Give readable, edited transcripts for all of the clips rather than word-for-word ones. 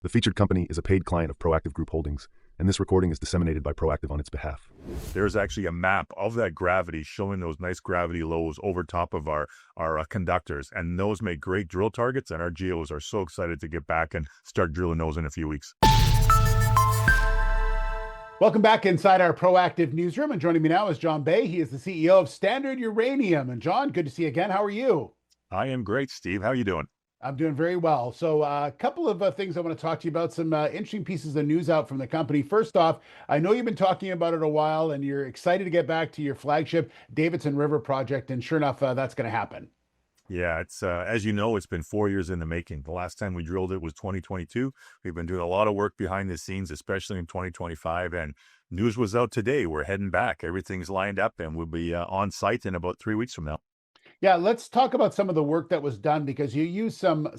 The featured company is a paid client of Proactive Group Holdings, and this recording is disseminated by Proactive on its behalf. There's actually a map of that gravity showing those nice gravity lows over top of our conductors, and those make great drill targets, and our geos are so excited to get back and start drilling those in a few weeks. Welcome back inside our Proactive newsroom, and joining me now is Jon Bey. He is the CEO of Standard Uranium. And Jon, good to see you again. How are you? I am great, Steve. How are you doing? I'm doing very well. So a couple of things I want to talk to you about, some interesting pieces of news out from the company. First off, I know you've been talking about it a while and you're excited to get back to your flagship Davidson River Project. And sure enough, that's going to happen. Yeah, it's as you know, it's been 4 years in the making. The last time we drilled it was 2022. We've been doing a lot of work behind the scenes, especially in 2025. And news was out today. We're heading back. Everything's lined up and we'll be on site in about 3 weeks from now. Yeah, let's talk about some of the work that was done, because you use some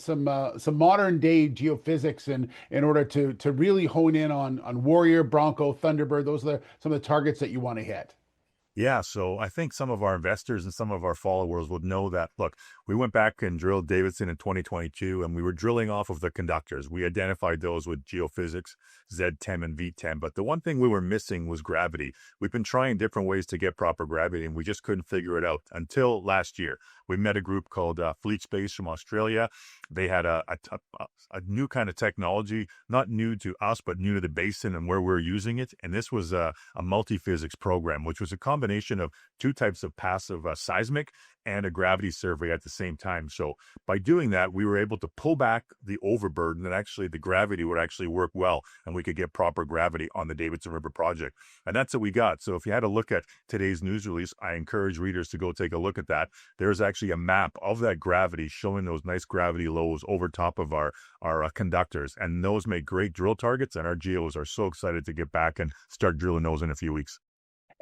modern day geophysics in order to really hone in on Warrior, Bronco, Thunderbird. Those are some of the targets that you want to hit. Yeah, so I think some of our investors and some of our followers would know that, look, we went back and drilled Davidson in 2022, and we were drilling off of the conductors. We identified those with geophysics, Z10 and V10, but the one thing we were missing was gravity. We've been trying different ways to get proper gravity, and we just couldn't figure it out until last year. We met a group called Fleet Space from Australia. They had a new kind of technology, not new to us, but new to the basin and where we're using it. And this was a multi-physics program, which was a combination of two types of passive seismic and a gravity survey at the same time. So by doing that, we were able to pull back the overburden, and actually the gravity would actually work well, and we could get proper gravity on the Davidson River Project. And that's what we got. So if you had a look at today's news release, I encourage readers to go take a look at that. There's actually a map of that gravity showing those nice gravity lows over top of our conductors, and those make great drill targets, and our geos are so excited to get back and start drilling those in a few weeks.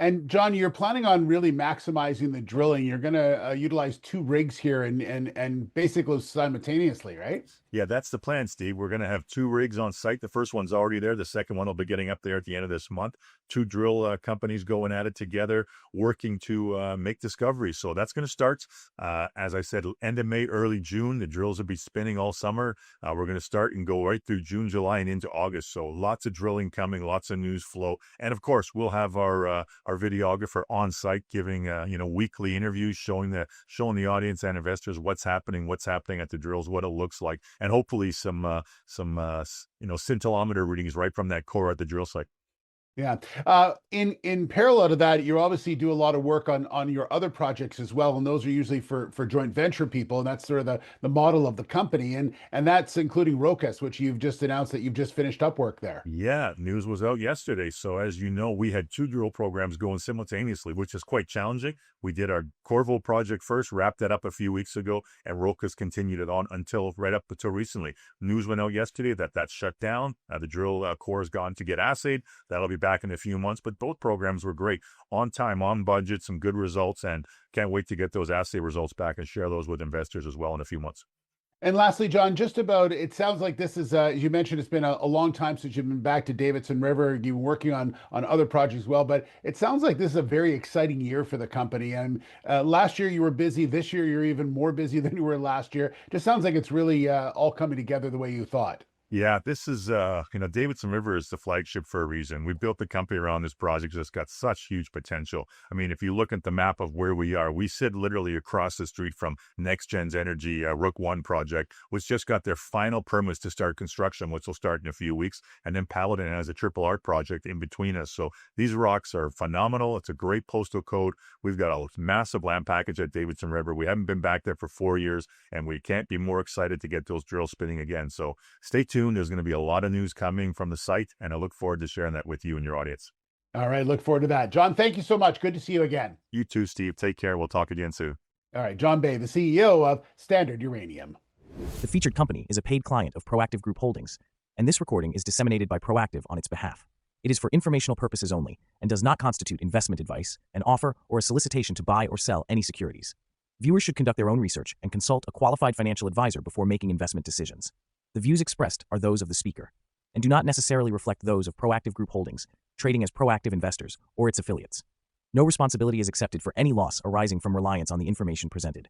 And Jon, you're planning on really maximizing the drilling. You're going to utilize two rigs here and basically simultaneously, right? Yeah, that's the plan, Steve. We're going to have two rigs on site. The first one's already there. The second one will be getting up there at the end of this month. Two drill companies going at it together, working to make discoveries. So that's going to start, as I said, end of May, early June. The drills will be spinning all summer. We're going to start and go right through June, July, and into August. So lots of drilling coming, lots of news flow. And of course, we'll have our videographer on site giving weekly interviews, showing the audience and investors what's happening at the drills, what it looks like, and hopefully some scintillometer readings right from that core at the drill site. Yeah. In parallel to that, you obviously do a lot of work on your other projects as well, and those are usually for joint venture people, and that's sort of the model of the company, and that's including Rocas, which you've just announced that you've just finished up work there. Yeah, news was out yesterday. So as you know, we had two drill programs going simultaneously, which is quite challenging. We did our Corvo project first, wrapped that up a few weeks ago, and Rocas continued it on right up until recently. News went out yesterday that that's shut down. The drill core has gone to get assayed. That'll be back in a few months, but both programs were great, on time, on budget, some good results, and can't wait to get those assay results back and share those with investors as well in a few months. And lastly, Jon, just about, it sounds like this is, as you mentioned, it's been a long time since you've been back to Davidson River. You've been working on other projects as well, but it sounds like this is a very exciting year for the company. And last year you were busy. This year you're even more busy than you were last year. Just sounds like it's really all coming together the way you thought. Yeah, this is, Davidson River is the flagship for a reason. We built the company around this project that's got such huge potential. I mean, if you look at the map of where we are, we sit literally across the street from NexGen Energy Rook 1 project, which just got their final permits to start construction, which will start in a few weeks. And then Paladin has a triple art project in between us. So these rocks are phenomenal. It's a great postal code. We've got a massive land package at Davidson River. We haven't been back there for 4 years, and we can't be more excited to get those drills spinning again. So stay tuned. There's going to be a lot of news coming from the site, and I look forward to sharing that with you and your audience. All right. Look forward to that. Jon, thank you so much. Good to see you again. You too, Steve. Take care. We'll talk again soon. All right. Jon Bey, the CEO of Standard Uranium. The featured company is a paid client of Proactive Group Holdings, and this recording is disseminated by Proactive on its behalf. It is for informational purposes only and does not constitute investment advice, an offer, or a solicitation to buy or sell any securities. Viewers should conduct their own research and consult a qualified financial advisor before making investment decisions. The views expressed are those of the speaker and do not necessarily reflect those of Proactive Group Holdings, trading as Proactive Investors or its affiliates. No responsibility is accepted for any loss arising from reliance on the information presented.